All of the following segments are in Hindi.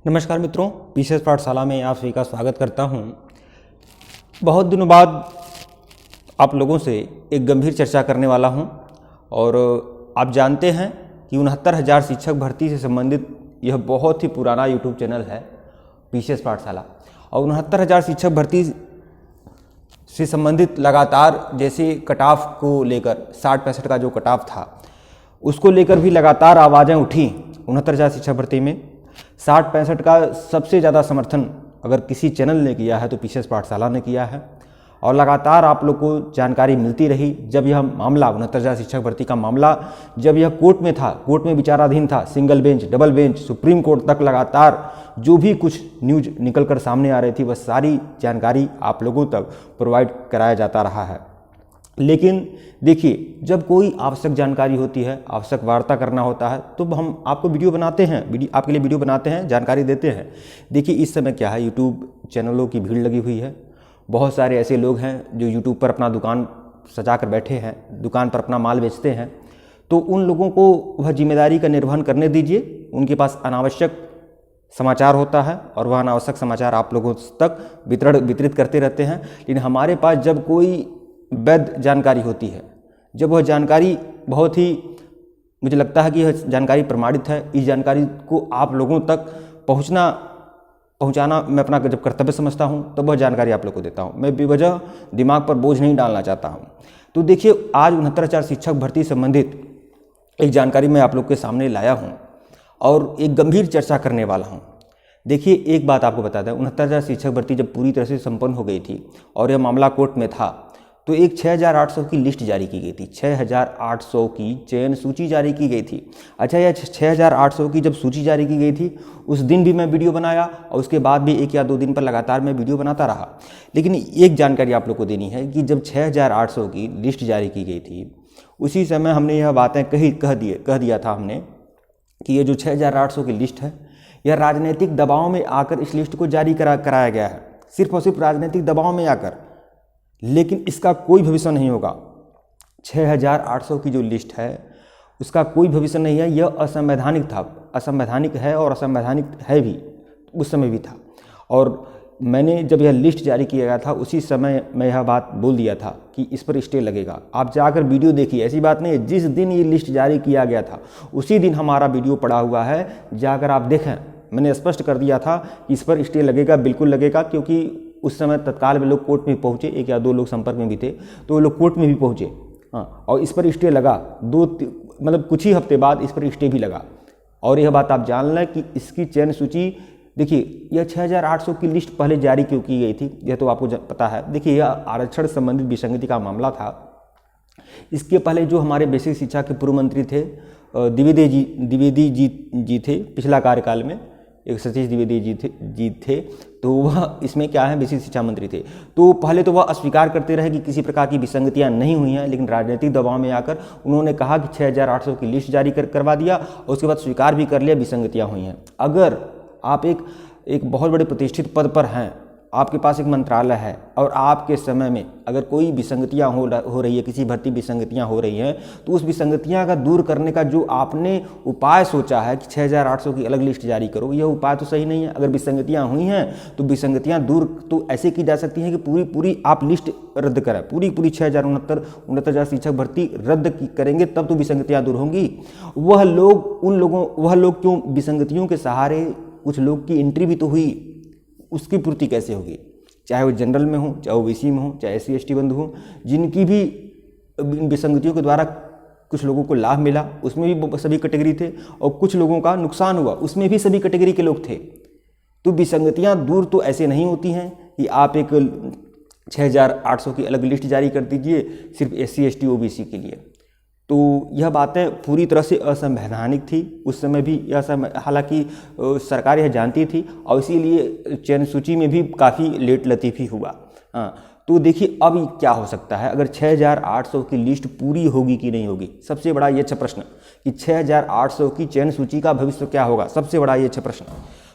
नमस्कार मित्रों, पीसीएस पाठशाला में आप सभी का स्वागत करता हूं। बहुत दिनों बाद आप लोगों से एक गंभीर चर्चा करने वाला हूं और आप जानते हैं कि 69,000 शिक्षक भर्ती से संबंधित यह बहुत ही पुराना यूट्यूब चैनल है पीसीएस पाठशाला। और 69,000 शिक्षक भर्ती से संबंधित लगातार जैसे कट ऑफ को लेकर 60-65 का जो कट ऑफ था उसको लेकर भी लगातार आवाज़ें उठी। 69,000 शिक्षक भर्ती में 60-65 का सबसे ज़्यादा समर्थन अगर किसी चैनल ने किया है तो पीसीएस पाठशाला ने किया है। और लगातार आप लोग को जानकारी मिलती रही। जब यह मामला 69,000 शिक्षक भर्ती का मामला जब यह कोर्ट में था, कोर्ट में विचाराधीन था, single bench, double bench, supreme court तक लगातार जो भी कुछ न्यूज निकल कर सामने आ रही थी वह सारी जानकारी आप लोगों तक प्रोवाइड कराया जाता रहा है। लेकिन देखिए, जब कोई आवश्यक जानकारी होती है, आवश्यक वार्ता करना होता है तो हम आपको वीडियो बनाते हैं, आपके लिए वीडियो बनाते हैं, जानकारी देते हैं। देखिए इस समय क्या है, यूट्यूब चैनलों की भीड़ लगी हुई है। बहुत सारे ऐसे लोग हैं जो यूट्यूब पर अपना दुकान सजा कर बैठे हैं, दुकान पर अपना माल बेचते हैं। तो उन लोगों को वह जिम्मेदारी का निर्वहन करने दीजिए। उनके पास अनावश्यक समाचार होता है और वह अनावश्यक समाचार आप लोगों तक वितरित करते रहते हैं। लेकिन हमारे पास जब कोई वैध जानकारी होती है, जब वह जानकारी बहुत ही, मुझे लगता है कि यह जानकारी प्रमाणित है, इस जानकारी को आप लोगों तक पहुंचाना मैं अपना जब कर्तव्य समझता हूं तब वह जानकारी आप लोग को देता हूं। मैं बेवजह दिमाग पर बोझ नहीं डालना चाहता हूं। तो देखिए, आज 69,000 शिक्षक भर्ती संबंधित एक जानकारी मैं आप लोग के सामने लाया हूं और एक गंभीर चर्चा करने वाला हूं। देखिए, एक बात आपको बता दें, 69,000 शिक्षक भर्ती जब पूरी तरह से संपन्न हो गई थी और यह मामला कोर्ट में था तो एक 6,800 की लिस्ट जारी की गई थी। 6,800 की चयन सूची जारी की गई थी। अच्छा, यह 6,800 की जब सूची जारी की गई थी उस दिन भी मैं वीडियो बनाया और उसके बाद भी 1 या 2 दिन पर लगातार मैं वीडियो बनाता रहा। लेकिन एक जानकारी आप लोग को देनी है कि जब 6,800 की लिस्ट जारी की गई थी उसी समय हमने यह बातें कह दिया था हमने कि ये जो 6,800 की लिस्ट है यह राजनीतिक दबाव में आकर इस लिस्ट को जारी कराया गया है, सिर्फ और सिर्फ राजनीतिक दबाव में आकर। लेकिन इसका कोई भविष्य नहीं होगा। 6,800 की जो लिस्ट है उसका कोई भविष्य नहीं है। यह असंवैधानिक था, असंवैधानिक है और असंवैधानिक है भी, उस समय भी था। और मैंने जब यह लिस्ट जारी किया गया था उसी समय मैं यह बात बोल दिया था कि इस पर स्टे लगेगा। आप जाकर वीडियो देखिए, ऐसी बात नहीं है। जिस दिन ये लिस्ट जारी किया गया था उसी दिन हमारा वीडियो पड़ा हुआ है, जाकर आप देखें। मैंने स्पष्ट कर दिया था कि इस पर स्टे लगेगा, बिल्कुल लगेगा, क्योंकि उस समय तत्काल में लोग कोर्ट में पहुंचे, 1 या 2 लोग संपर्क में भी थे तो वो लोग कोर्ट में भी पहुंचे। हाँ, और इस पर स्टे लगा। मतलब कुछ ही हफ्ते बाद इस पर स्टे भी लगा। और यह बात आप जान लें कि इसकी चयन सूची, देखिए यह 6,800 की लिस्ट पहले जारी क्यों की गई थी यह तो आपको पता है। देखिए, यह आरक्षण संबंधित विसंगति का मामला था। इसके पहले जो हमारे बेसिक शिक्षा के पूर्व मंत्री थे द्विवेदी जी थे, पिछला कार्यकाल में एक सतीश द्विवेदी जी थे। तो वह इसमें क्या है, बेसिक शिक्षा मंत्री थे। तो पहले तो वह अस्वीकार करते रहे कि किसी प्रकार की विसंगतियां नहीं हुई हैं, लेकिन राजनीतिक दबाव में आकर उन्होंने कहा कि 6,800 की लिस्ट जारी करवा दिया और उसके बाद स्वीकार भी कर लिया विसंगतियां हुई हैं। अगर आप एक बहुत बड़े प्रतिष्ठित पद पर हैं, आपके पास एक मंत्रालय है और आपके समय में अगर कोई विसंगतियां हो रही है, किसी भर्ती विसंगतियां हो रही हैं, तो उस विसंगतियां का दूर करने का जो आपने उपाय सोचा है कि 6,800 की अलग लिस्ट जारी करो, यह उपाय तो सही नहीं है। अगर विसंगतियां हुई हैं तो विसंगतियां दूर तो ऐसे की जा सकती हैं कि पूरी आप लिस्ट रद्द करें, पूरी 6,69 शिक्षक भर्ती रद्द करेंगे तब तो विसंगतियां दूर होंगी। वह लोग क्यों विसंगतियों के सहारे, कुछ लोग की एंट्री भी तो हुई, उसकी पूर्ति कैसे होगी? चाहे वो जनरल में हो, चाहे ओबीसी में हो, चाहे SC/ST बंधु हो, जिनकी भी विसंगतियों के द्वारा कुछ लोगों को लाभ मिला उसमें भी सभी कैटेगरी थे और कुछ लोगों का नुकसान हुआ उसमें भी सभी कैटेगरी के लोग थे। तो विसंगतियां दूर तो ऐसे नहीं होती हैं कि आप एक 6,800 की अलग लिस्ट जारी कर दीजिए सिर्फ SC/ST OBC के लिए। तो यह बातें पूरी तरह से असंवैधानिक थी उस समय भी। हालांकि सरकार यह जानती थी और इसीलिए चयन सूची में भी काफ़ी लेट लतीफ़ी हुआ। तो देखिए, अब क्या हो सकता है अगर 6,800 की लिस्ट पूरी होगी कि नहीं होगी। सबसे बड़ा ये प्रश्न कि 6,800 की चयन सूची का भविष्य क्या होगा, सबसे बड़ा ये प्रश्न।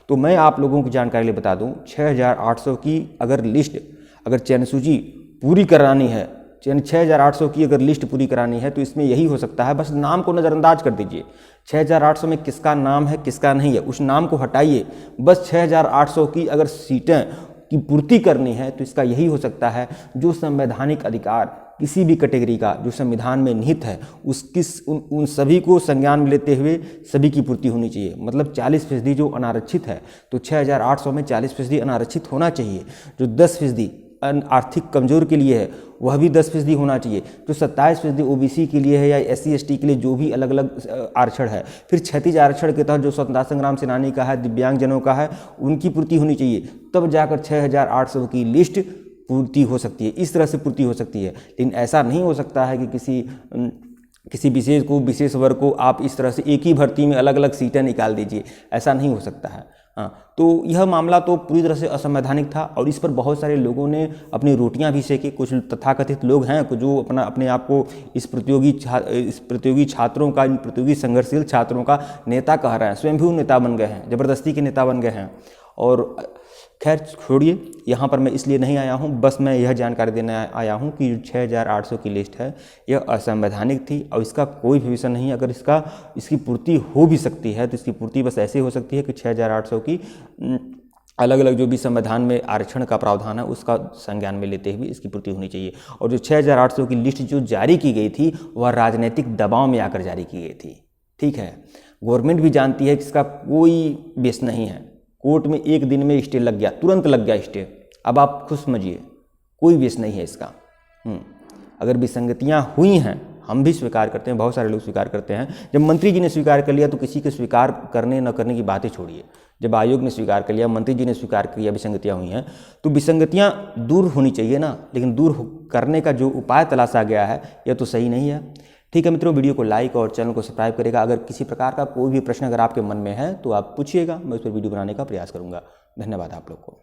तो मैं आप लोगों की जानकारी लिए बता दूं, 6,800 की अगर चयन सूची पूरी करानी है यानी 6800 की अगर लिस्ट पूरी करानी है तो इसमें यही हो सकता है, बस नाम को नज़रअंदाज कर दीजिए। 6800 में किसका नाम है किसका नहीं है उस नाम को हटाइए। बस 6800 की अगर सीटें की पूर्ति करनी है तो इसका यही हो सकता है जो संवैधानिक अधिकार किसी भी कैटेगरी का जो संविधान में निहित है उन सभी को संज्ञान में लेते हुए सभी की पूर्ति होनी चाहिए। मतलब 40% जो अनारक्षित है तो 6800 में 40% अनारक्षित होना चाहिए। जो 10% आर्थिक कमजोर के लिए है वह भी 10% होना चाहिए। जो 27% ओबीसी के लिए है या SC ST के लिए जो भी अलग अलग आरक्षण है, फिर क्षैतिज आरक्षण के तहत जो स्वतंत्रता संग्राम सेनानी का है, दिव्यांगजनों का है, उनकी पूर्ति होनी चाहिए। तब जाकर 6800 की लिस्ट पूर्ति हो सकती है, इस तरह से पूर्ति हो सकती है। लेकिन ऐसा नहीं हो सकता है कि किसी विशेष वर्ग को आप इस तरह से एक ही भर्ती में अलग अलग सीटें निकाल दीजिए, ऐसा नहीं हो सकता है। हाँ, तो यह मामला तो पूरी तरह से असंवैधानिक था और इस पर बहुत सारे लोगों ने अपनी रोटियां भी सेकी। कुछ तथाकथित लोग हैं जो अपने आप को इस प्रतियोगी छात्रों का, इन प्रतियोगी संघर्षशील छात्रों का नेता कह रहे हैं, स्वयंभू नेता बन गए हैं, जबरदस्ती के नेता बन गए हैं। और खैर छोड़िए, यहाँ पर मैं इसलिए नहीं आया हूँ, बस मैं यह जानकारी देने आया हूँ कि 6800 की लिस्ट है यह असंवैधानिक थी और इसका कोई भविष्य नहीं। अगर इसकी पूर्ति हो भी सकती है तो इसकी पूर्ति बस ऐसे हो सकती है कि 6800 की अलग अलग जो भी संविधान में आरक्षण का प्रावधान है उसका संज्ञान में लेते हुए इसकी पूर्ति होनी चाहिए। और जो 6800 की लिस्ट जो जारी की गई थी वह राजनीतिक दबाव में आकर जारी की गई थी। ठीक है, गवर्नमेंट भी जानती है कि इसका कोई बेस नहीं है। कोर्ट में एक दिन में स्टे लग गया, तुरंत लग गया स्टे। अब आप खुद समझिए, कोई बेस नहीं है इसका। अगर विसंगतियां हुई हैं, हम भी स्वीकार करते हैं, बहुत सारे लोग स्वीकार करते हैं। जब मंत्री जी ने स्वीकार कर लिया तो किसी के स्वीकार करने न करने की बातें छोड़िए। जब आयोग ने स्वीकार कर लिया, मंत्री जी ने स्वीकार किया विसंगतियां हुई हैं, तो विसंगतियां दूर होनी चाहिए ना। लेकिन दूर करने का जो उपाय तलाशा गया है यह तो सही नहीं है। ठीक है मित्रों, वीडियो को लाइक और चैनल को सब्सक्राइब करेगा। अगर किसी प्रकार का कोई भी प्रश्न अगर आपके मन में है तो आप पूछिएगा, मैं उस पर वीडियो बनाने का प्रयास करूंगा। धन्यवाद आप लोग को।